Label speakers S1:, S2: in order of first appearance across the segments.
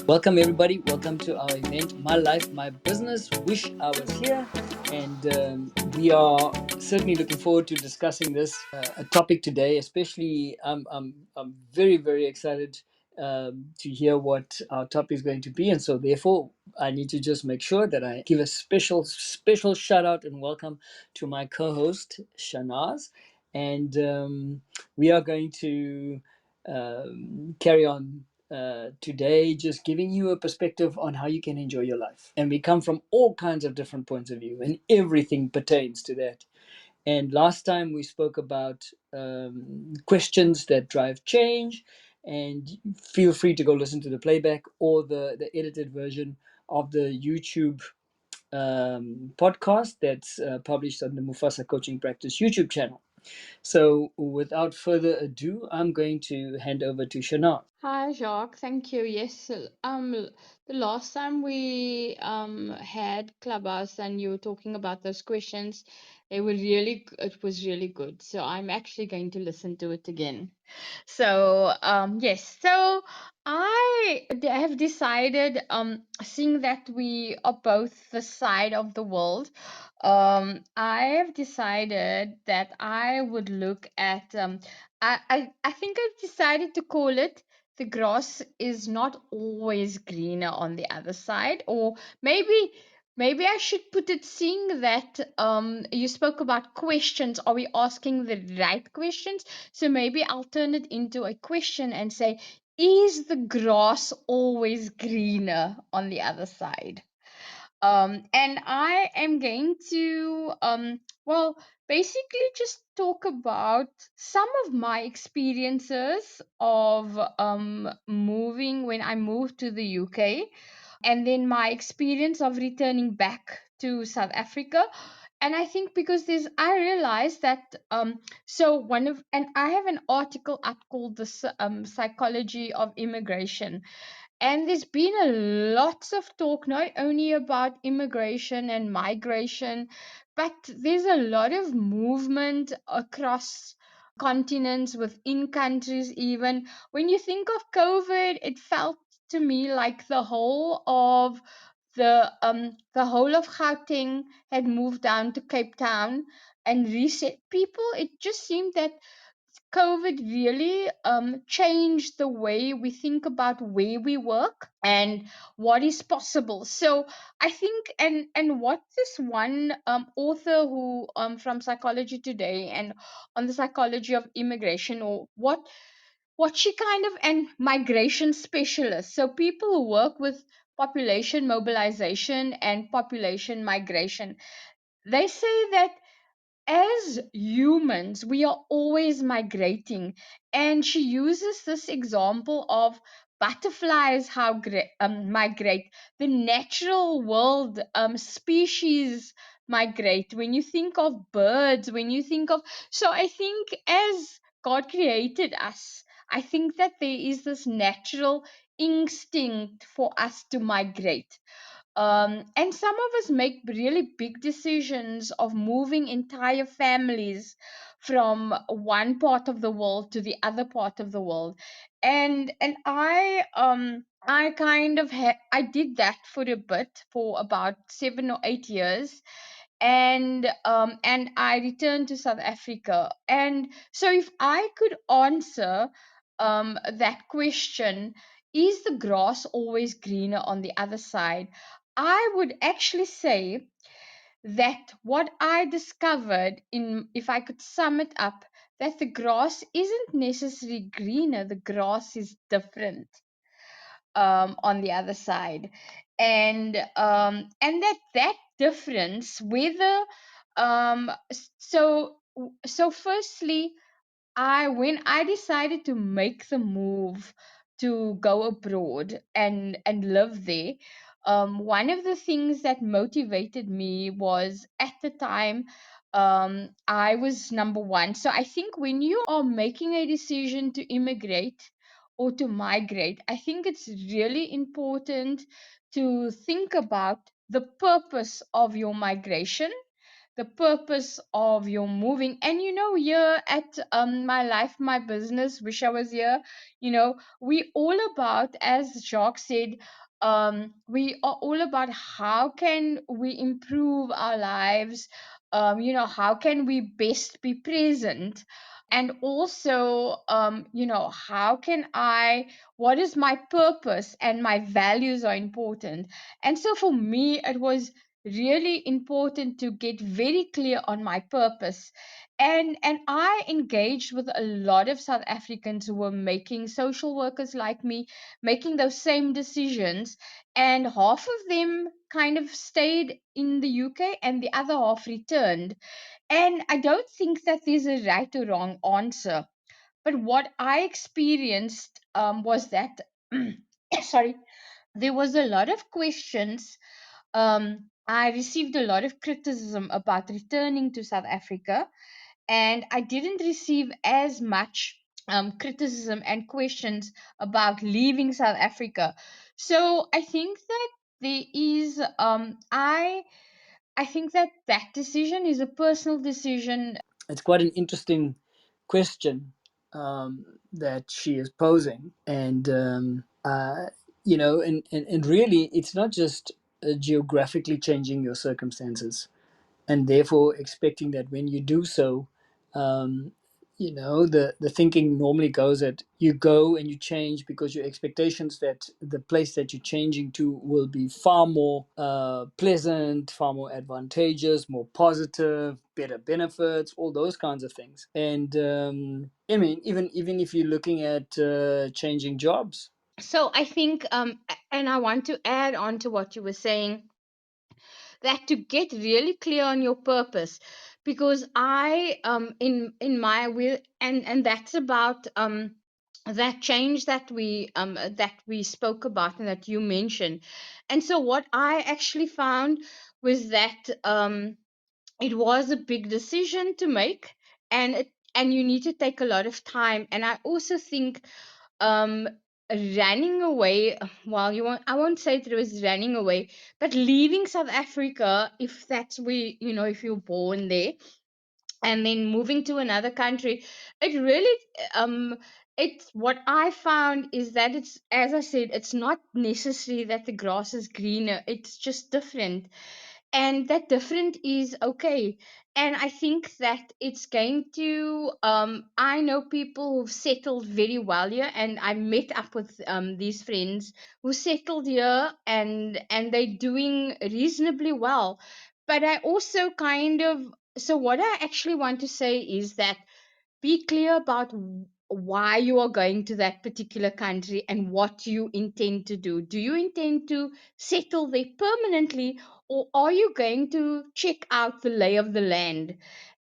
S1: Welcome, everybody. Welcome to our event, My Life, My Business. Wish I was here. And we are certainly looking forward to discussing this a topic today. Especially, I'm very, very excited to hear what our topic is going to be. And so, therefore, I need to just make sure that I give a special shout out and welcome to my co host, Shanaaz. And we are going to carry on today, just giving you a perspective on how you can enjoy your life. And we come from all kinds of different points of view, and everything pertains to that. And last time we spoke about questions that drive change. And feel free to go listen to the playback or the edited version of the YouTube podcast that's published on the Mufasa Coaching Practice YouTube channel. So, without further ado, I'm going to hand over to Shana.
S2: Hi, Jacques. Thank you. Yes, the last time we had Clubhouse and you were talking about those questions, it was really good. So I'm actually going to listen to it again. So, yes. So I have decided, seeing that we are both the side of the world, I have decided that I would look at, I think I've decided to call it the grass is not always greener on the other side, or maybe I should put it, seeing that you spoke about questions, are we asking the right questions? So maybe I'll turn it into a question and say, is the grass always greener on the other side? And I am going to, well, basically just talk about some of my experiences of moving when I moved to the UK, and then my experience of returning back to South Africa. And I think because I realized that, so one of, and I have an article up called the Psychology of Immigration, and there's been a lots of talk not only about immigration and migration, but there's a lot of movement across continents, within countries even. When you think of COVID, it felt to me like the whole of Gauteng had moved down to Cape Town and reset people. It just seemed that COVID really changed the way we think about where we work and what is possible. So I think, and what this one author who from Psychology Today and on the psychology of immigration, or what she kind of, and migration specialists, so people who work with population mobilization and population migration, they say that as humans, we are always migrating. And she uses this example of butterflies, how migrate. The natural world species migrate. When you think of birds, when you think of. So I think as God created us, I think that there is this natural instinct for us to migrate. And some of us make really big decisions of moving entire families from one part of the world to the other part of the world. And I kind of I did that for a bit, for about 7 or 8 years, and I returned to South Africa. And so if I could answer that question, is the grass always greener on the other side? I would actually say that what I discovered, in if I could sum it up, that the grass isn't necessarily greener, the grass is different on the other side. And that difference, whether so firstly, when I decided to make the move to go abroad and live there, one of the things that motivated me was, at the time, I was number one. So I think when you are making a decision to immigrate or to migrate, I think it's really important to think about the purpose of your migration, the purpose of your moving. And here at my life, my business, wish I was here. We all about, as Jacques said, we are all about how can we improve our lives, how can we best be present, and also how can I, what is my purpose, and my values are important. And so for me it was really important to get very clear on my purpose. And I engaged with a lot of South Africans who were making, social workers like me, making those same decisions. And half of them kind of stayed in the UK and the other half returned. And I don't think that there's a right or wrong answer. But what I experienced was that, sorry, there was a lot of questions. I received a lot of criticism about returning to South Africa, and I didn't receive as much criticism and questions about leaving South Africa. So I think that there is, I think that that decision is a personal decision.
S1: It's quite an interesting question that she is posing, and and really, it's not just geographically changing your circumstances, and therefore expecting that when you do so, um, the thinking normally goes that you go and you change because your expectations that the place that you're changing to will be far more pleasant, far more advantageous, more positive, better benefits, all those kinds of things. And I mean, even if you're looking at changing jobs.
S2: So I think, and I want to add on to what you were saying, that to get really clear on your purpose, because I in my will, and that's about that change that we spoke about and that you mentioned. And so what I actually found was that it was a big decision to make, and you need to take a lot of time. And I also think um running away, well, I won't say that it was running away, but leaving South Africa, if that's where, if you're born there, and then moving to another country, it really, it's what I found is that it's, as I said, it's not necessary that the grass is greener, it's just different. And that different is okay. And I think that it's going to, I know people who've settled very well here, and I met up with these friends who settled here, and they're doing reasonably well. But I also kind of, so what I actually want to say is that be clear about why you are going to that particular country and what you intend to do. Do you intend to settle there permanently, or are you going to check out the lay of the land?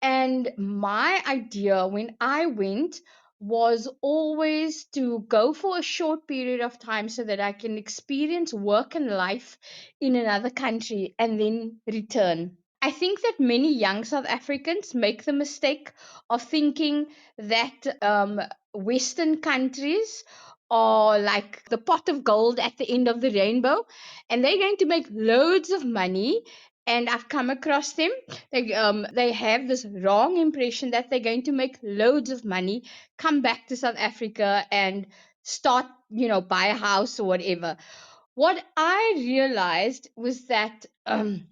S2: And my idea when I went was always to go for a short period of time so that I can experience work and life in another country and then return. I think that many young South Africans make the mistake of thinking that Western countries are like the pot of gold at the end of the rainbow, and they're going to make loads of money. And I've come across them. They have this wrong impression that they're going to make loads of money, come back to South Africa, and start, buy a house or whatever. What I realized was that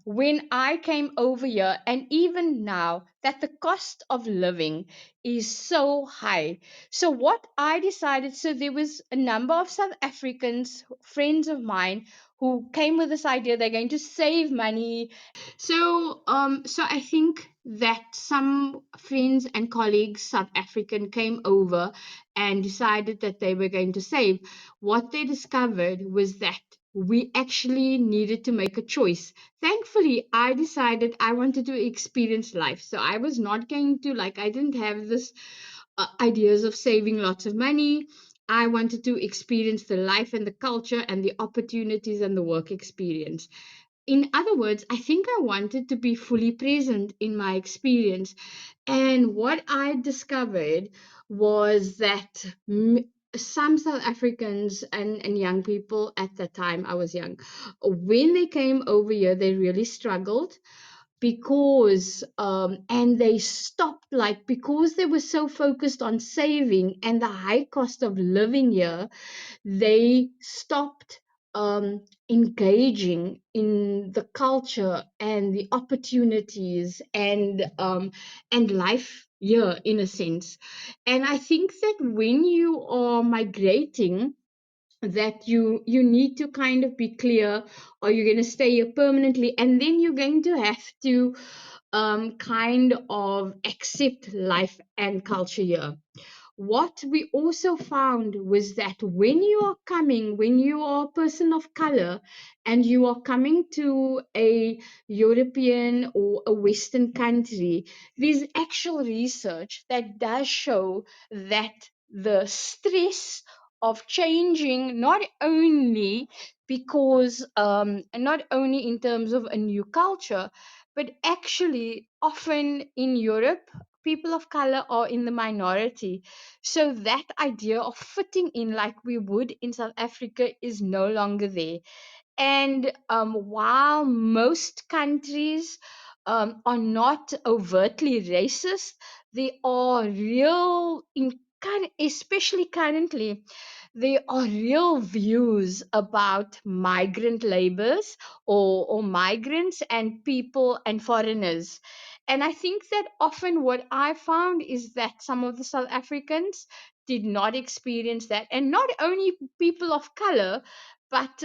S2: when I came over here, and even now, that the cost of living is so high. So what I decided, so there was a number of South Africans, friends of mine, who came with this idea they're going to save money. So I think that some friends and colleagues, South African, came over and decided that they were going to save. What they discovered was that we actually needed to make a choice. Thankfully, I decided I wanted to experience life. So I was not going to, like, I didn't have this ideas of saving lots of money. I wanted to experience the life and the culture and the opportunities and the work experience. In other words, I think I wanted to be fully present in my experience. And what I discovered was that some South Africans and young people at that time, I was young, when they came over here, they really struggled. because and they stopped, like, because they were so focused on saving and the high cost of living here, they stopped engaging in the culture and the opportunities and life here, in a sense. And I think that when you are migrating, that you need to kind of be clear, are you going to stay here permanently, and then you're going to have to kind of accept life and culture here. What we also found was that when you are a person of color and you are coming to a European or a Western country, there's actual research that does show that the stress of changing, not only because not only in terms of a new culture, but actually often in Europe, people of color are in the minority. So that idea of fitting in like we would in South Africa is no longer there. And while most countries are not overtly racist, they are real, especially currently, there are real views about migrant labors, or migrants and people and foreigners. And I think that often what I found is that some of the South Africans did not experience that. And not only people of color, but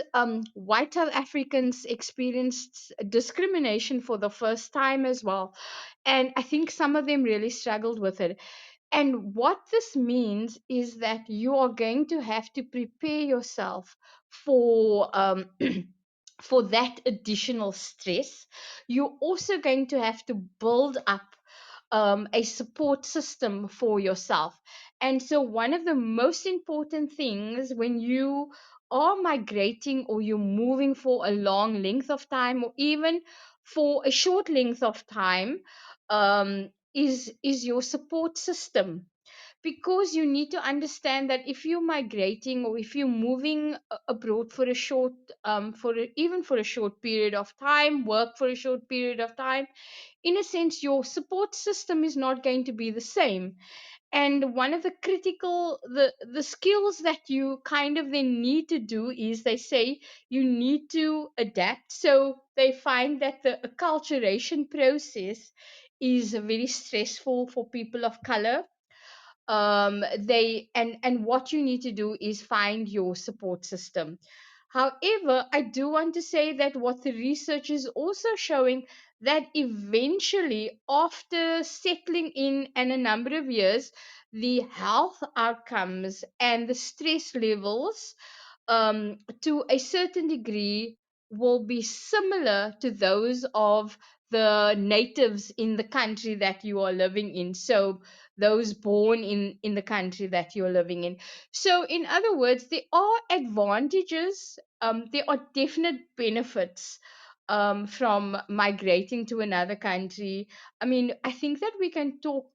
S2: white South Africans experienced discrimination for the first time as well. And I think some of them really struggled with it. And what this means is that you are going to have to prepare yourself for for that additional stress. You're also going to have to build up a support system for yourself. And so, one of the most important things when you are migrating or you're moving for a long length of time, or even for a short length of time, is your support system. Because you need to understand that if you're migrating or if you're moving abroad for a short even for a short period of time, work for a short period of time, in a sense your support system is not going to be the same. And one of the critical the skills that you kind of then need to do is, they say, you need to adapt. So they find that the acculturation process is very stressful for people of color. They and what you need to do is find your support system. However, I do want to say that what the research is also showing, that eventually, after settling in and a number of years, the health outcomes and the stress levels, to a certain degree, will be similar to those of the natives in the country that you are living in. So those born in the country that you're living in. So in other words, there are advantages, there are definite benefits from migrating to another country. I mean, I think that we can talk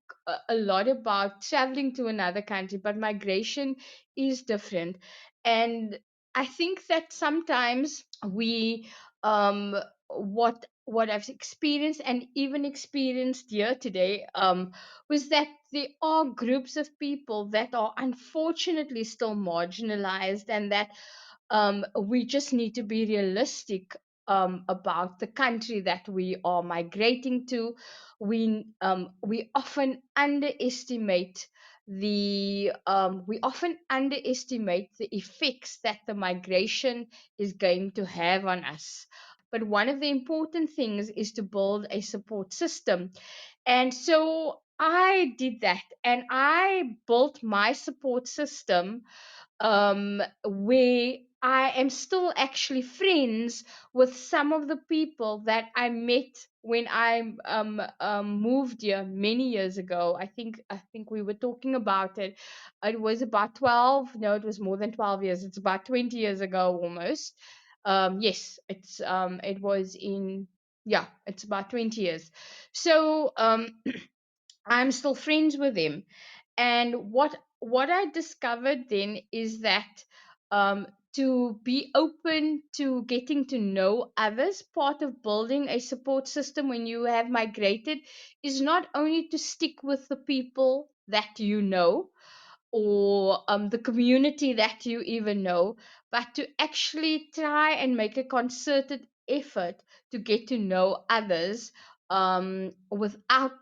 S2: a lot about traveling to another country, but migration is different. And I think that sometimes we what I've experienced and even experienced here today, was that there are groups of people that are unfortunately still marginalized, and that we just need to be realistic about the country that we are migrating to. We often underestimate the effects that the migration is going to have on us. But one of the important things is to build a support system. And so I did that, and I built my support system, where I am still actually friends with some of the people that I met when I moved here many years ago. I think we were talking about it. It was about 12. No, it was more than 12 years. It's about 20 years ago almost. Yes, it was in, yeah, it's about 20 years. So I'm still friends with him. And what I discovered then is that, to be open to getting to know others. Part of building a support system when you have migrated is not only to stick with the people that you know, or the community that you even know, but to actually try and make a concerted effort to get to know others, without,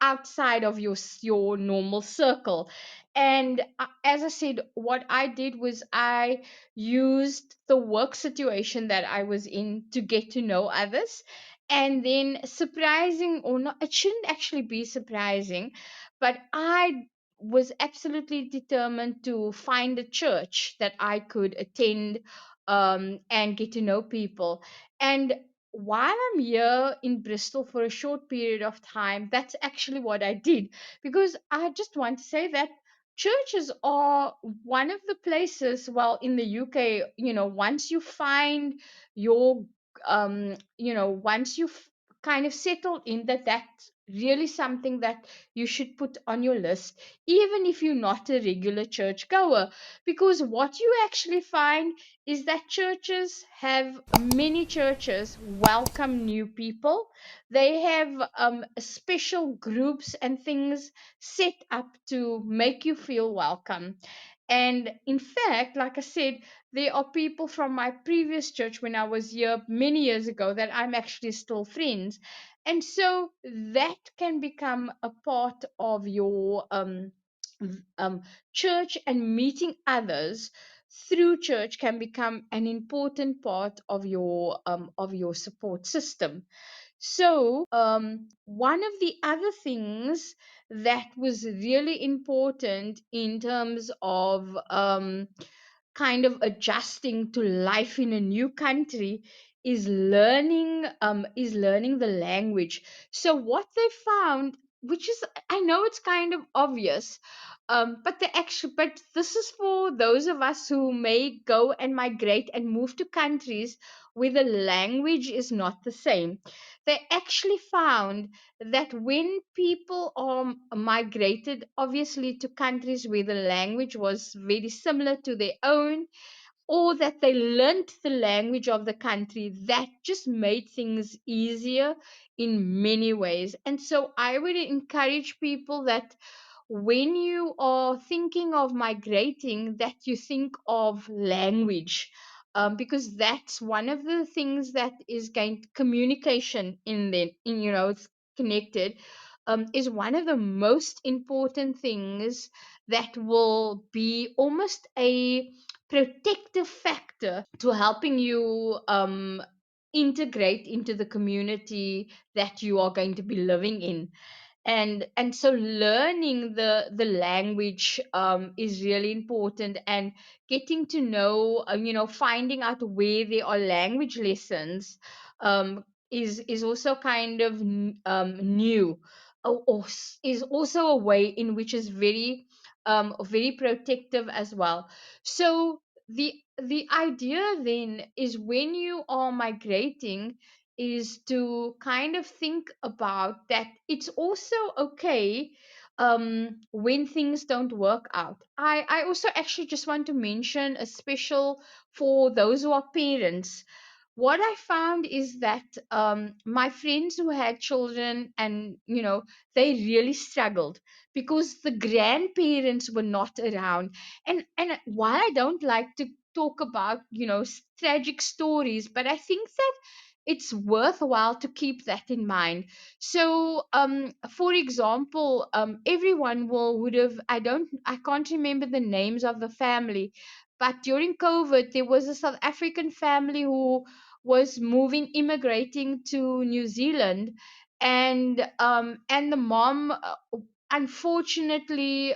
S2: outside of your normal circle. And as I said, what I did was I used the work situation that I was in to get to know others. And then, surprising or not, it shouldn't actually be surprising, but I was absolutely determined to find a church that I could attend, and get to know people. And while I'm here in Bristol for a short period of time, that's actually what I did. Because I just want to say that churches are one of the places, well, in the UK, once you find your, once you've kind of settled in, that's really something that you should put on your list, even if you're not a regular church goer. Because what you actually find is that many churches welcome new people. They have special groups and things set up to make you feel welcome. And in fact, like I said, there are people from my previous church when I was here many years ago that I'm actually still friends. And so that can become a part of your church, and meeting others through church can become an important part of your support system. So, one of the other things that was really important in terms of kind of adjusting to life in a new country is learning the language. So what they found, which is, I know it's kind of obvious, but this is for those of us who may go and migrate and move to countries where the language is not the same. They actually found that when people are migrated, obviously, to countries where the language was very similar to their own, or that they learnt the language of the country, that just made things easier in many ways. And so I would encourage people that when you are thinking of migrating, that you think of language, because that's one of the things that is going communication it's connected, is one of the most important things that will be almost a protective factor to helping you integrate into the community that you are going to be living in. And so learning the language is really important, and getting to know, finding out where there are language lessons, is also kind of new, is also a way in which is very protective as well. So the idea then is, when you are migrating, is to kind of think about that it's also okay when things don't work out. I also actually just want to mention a special for those who are parents. What I found is that my friends who had children, and they really struggled because the grandparents were not around. And while I don't like to talk about tragic stories, but I think that it's worthwhile to keep that in mind. So, for example, everyone would have, I can't remember the names of the family, but during COVID, there was a South African family who was immigrating to New Zealand, and the mom, unfortunately,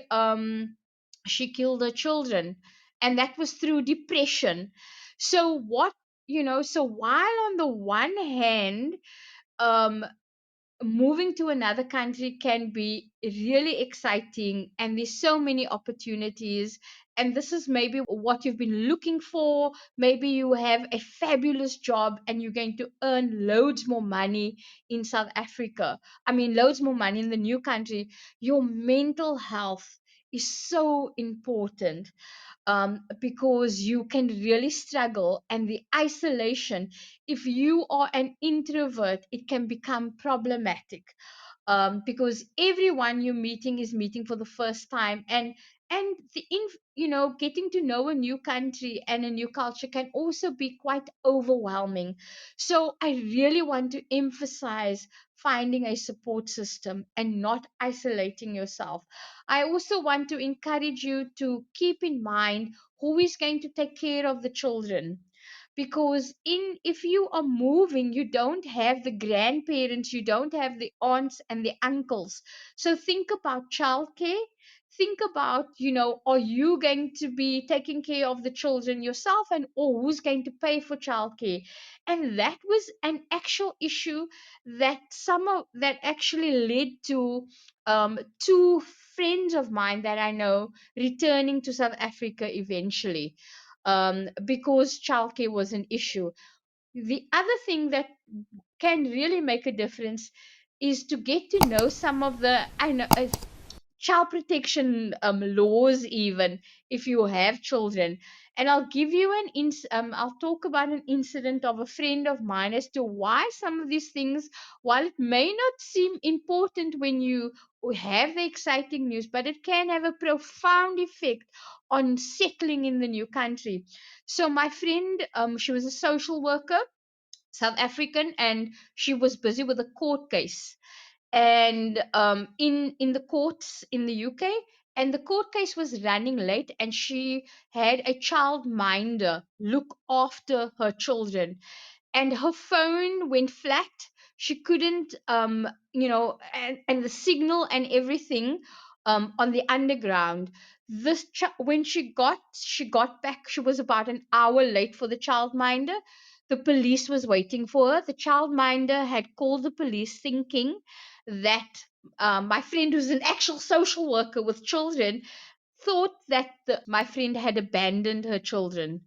S2: she killed her children, and that was through depression. So so while on the one hand, um moving to another country can be really exciting, and there's so many opportunities, and this is maybe what you've been looking for. Maybe you have a fabulous job and you're going to earn loads more money in South Africa, I mean loads more money in the new country. Your mental health is so important, because you can really struggle, and the isolation, if you are an introvert, it can become problematic, because everyone you're meeting is meeting for the first time, and getting to know a new country and a new culture can also be quite overwhelming. So I really want to emphasize finding a support system and not isolating yourself. I also want to encourage you to keep in mind who is going to take care of the children, because in if you are moving, you don't have the grandparents, you don't have the aunts and the uncles. So think about childcare. Think about, are you going to be taking care of the children yourself, and or who's going to pay for childcare? And that was an actual issue that actually led to two friends of mine that I know returning to South Africa eventually, because childcare was an issue. The other thing that can really make a difference is to get to know some of the I know child protection laws, even if you have children. And I'll give you I'll talk about an incident of a friend of mine as to why some of these things, while it may not seem important when you have the exciting news, but it can have a profound effect on settling in the new country. So my friend, she was a social worker, South African, and she was busy with a court case, and in the courts in the UK, and the court case was running late, and she had a child minder look after her children, and her phone went flat. She couldn't, and the signal and everything on the underground. When she got back, she was about an hour late for the childminder. The police was waiting for her. The childminder had called the police, thinking that my friend, who's an actual social worker with children, thought that my friend had abandoned her children.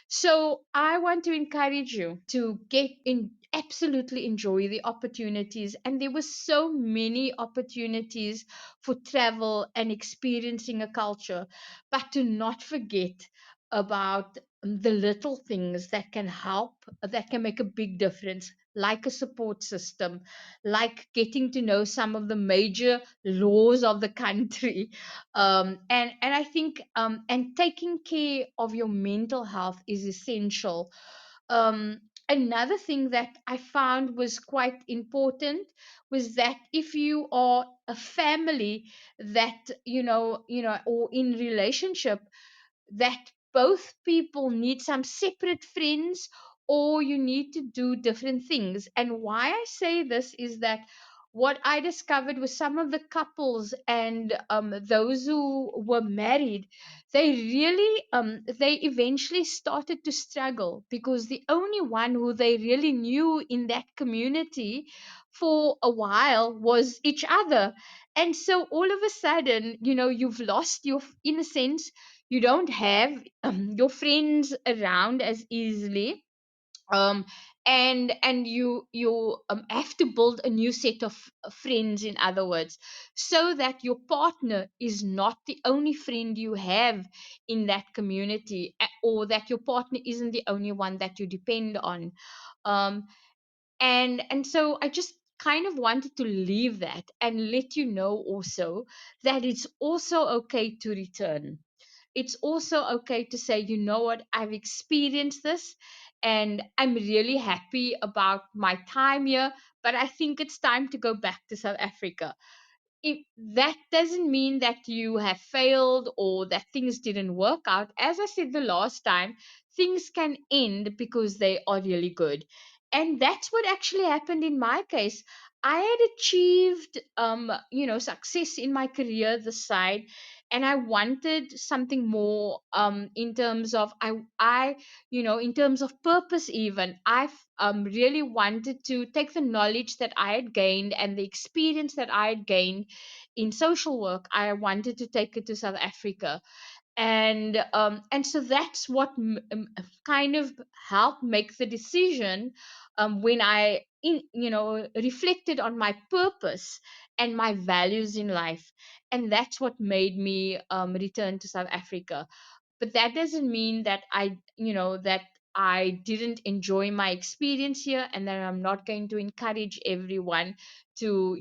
S2: So I want to encourage you to get in, absolutely enjoy the opportunities. And there were so many opportunities for travel and experiencing a culture, but to not forget about the little things that can help, that can make a big difference, like a support system, like getting to know some of the major laws of the country, and I think, and taking care of your mental health is essential. Another thing that I found was quite important was that if you are a family that, or in relationship, that both people need some separate friends, or you need to do different things. And why I say this is that what I discovered was some of the couples and those who were married, they eventually started to struggle, because the only one who they really knew in that community for a while was each other. And so all of a sudden, you've lost your, in a sense, you don't have your friends around as easily, um and you have to build a new set of friends, in other words, so that your partner is not the only friend you have in that community, or that your partner isn't the only one that you depend on. Um and and so I just kind of wanted to leave that and let you know also that it's also okay to return. It's also okay to say, you know what, I've experienced this, and I'm really happy about my time here, but I think it's time to go back to South Africa. If that doesn't mean that you have failed or that things didn't work out, as I said the last time, things can end because they are really good. And that's what actually happened in my case. I had achieved success in my career this side, and I wanted something more, in terms of in terms of purpose. Even I really wanted to take the knowledge that I had gained and the experience that I had gained in social work. I wanted to take it to South Africa. And so that's what kind of helped make the decision, when I reflected on my purpose and my values in life. And that's what made me return to South Africa. But that doesn't mean that I didn't enjoy my experience here, and that I'm not going to encourage everyone to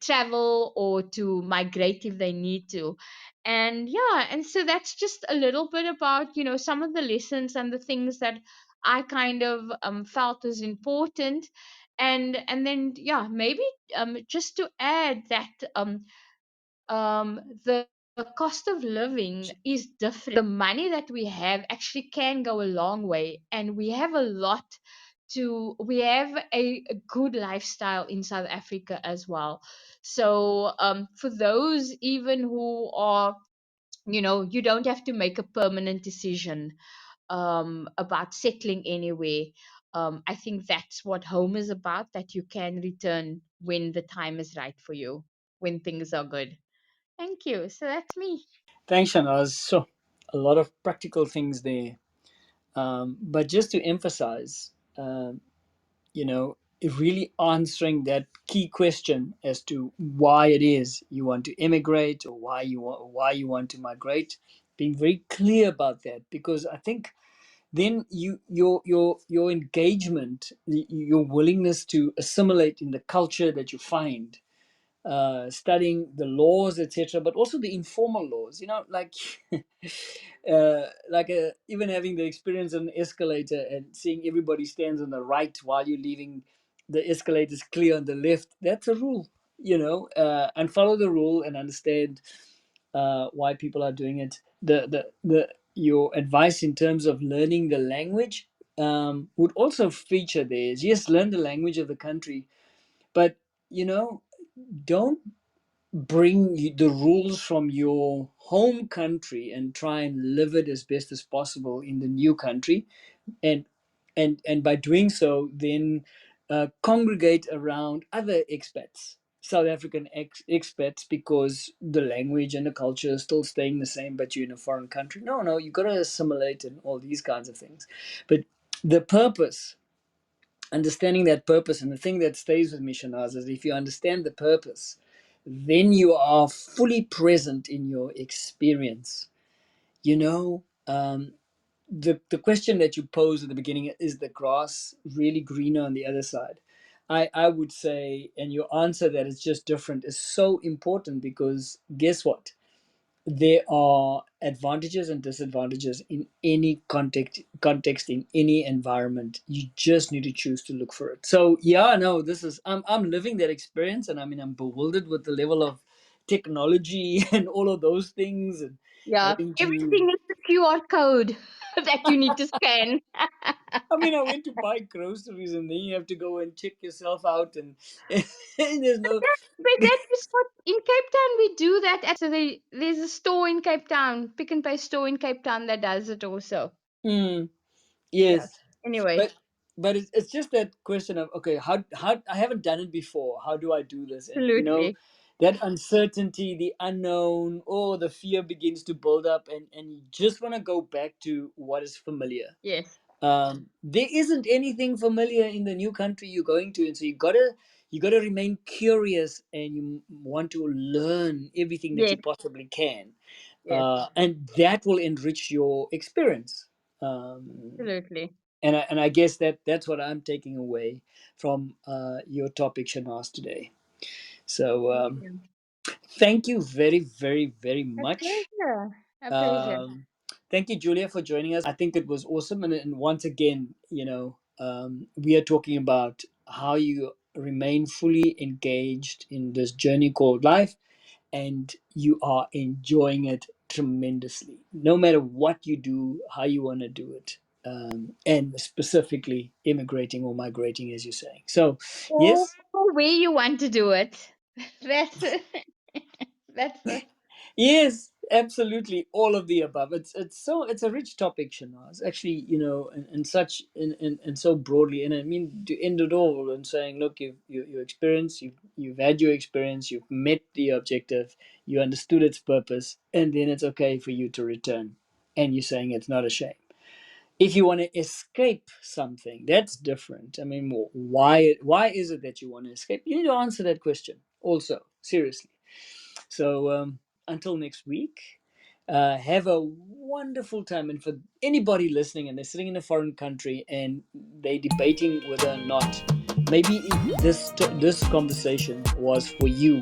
S2: travel or to migrate if they need to. And yeah, and so that's just a little bit about some of the lessons and the things that I kind of felt is important. And then yeah, maybe just to add that the cost of living is different. The money that we have actually can go a long way, and we have a good lifestyle in South Africa as well. So for those even who are, you don't have to make a permanent decision about settling anywhere. I think that's what home is about, that you can return when the time is right for you, when things are good. Thank you. So that's me.
S1: Thanks, Shanaz. So, a lot of practical things there. But just to emphasize, you know, really answering that key question as to why it is you want to immigrate, or why you want to migrate, being very clear about that, because I think then your engagement, your willingness to assimilate in the culture that you find, studying the laws, etc., but also the informal laws. Like even having the experience on an escalator and seeing everybody stands on the right while you're leaving the escalators clear on the left. That's a rule, and follow the rule and understand why people are doing it. The Your advice in terms of learning the language would also feature there. Is yes, learn the language of the country, but you know don't bring the rules from your home country and try and live it as best as possible in the new country. And and and by doing so, then congregate around other expats, South African expats, because the language and the culture is still staying the same, but you're in a foreign country. No, you got to assimilate and all these kinds of things. But the purpose, understanding that purpose, and the thing that stays with me, Shanaz, is if you understand the purpose, then you are fully present in your experience. You know, the question that you posed at the beginning, is the grass really greener on the other side? I would say, and your answer that it's just different, is so important, because guess what? There are advantages and disadvantages in any context, in any environment. You just need to choose to look for it. So yeah, no, this is I'm living that experience, and I mean, I'm bewildered with the level of technology and all of those things, and
S2: Yeah,
S1: having to
S2: everything is the QR code that you need to scan.
S1: I mean, I went to buy groceries, and then you have to go and check yourself out, and, and there's no.
S2: But that is what in Cape Town we do that. So there's a store in Cape Town, Pick and Pay store in Cape Town that does it also.
S1: Mm,
S2: Yeah.
S1: yes,
S2: Anyway,
S1: but it's just that question of, okay, how I haven't done it before. How do I do this? And
S2: absolutely.
S1: that uncertainty, the unknown, or the fear begins to build up, and you just want to go back to what is familiar.
S2: Yes.
S1: There isn't anything familiar in the new country you're going to, and so you gotta remain curious, and you want to learn everything that you
S2: Yes.
S1: possibly can,
S2: Yes.
S1: and that will enrich your experience. Um,
S2: Absolutely.
S1: and I guess that's what I'm taking away from your topic, Shanas, today. So
S2: Thank you.
S1: thank you very, very, very
S2: A
S1: much.
S2: pleasure. A pleasure.
S1: Um, Thank you, Julia, for joining us. I think it was awesome. And once again, we are talking about how you remain fully engaged in this journey called life, and you are enjoying it tremendously, no matter what you do, how you want to do it. And specifically immigrating or migrating, as you're saying. So,
S2: Or
S1: yes,
S2: where you want to do it. That's that's the
S1: yes, Absolutely, all of the above. It's a rich topic, Shanaz. Actually, in such in so broadly, and I mean to end it all and saying, look, you experience, you've had your experience, you've met the objective, you understood its purpose, and then it's okay for you to return, and you're saying it's not a shame. If you want to escape something, that's different. I mean, why is it that you want to escape? You need to answer that question also seriously. So until next week, have a wonderful time. And for anybody listening and they're sitting in a foreign country and they're debating whether or not maybe this conversation was for you,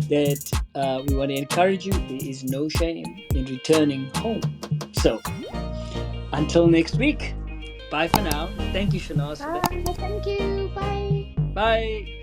S1: that we want to encourage you. There is no shame in returning home. So until next week, bye for now. Thank you, Shanaz, for that.
S2: Bye. Thank you. Bye.
S1: Bye.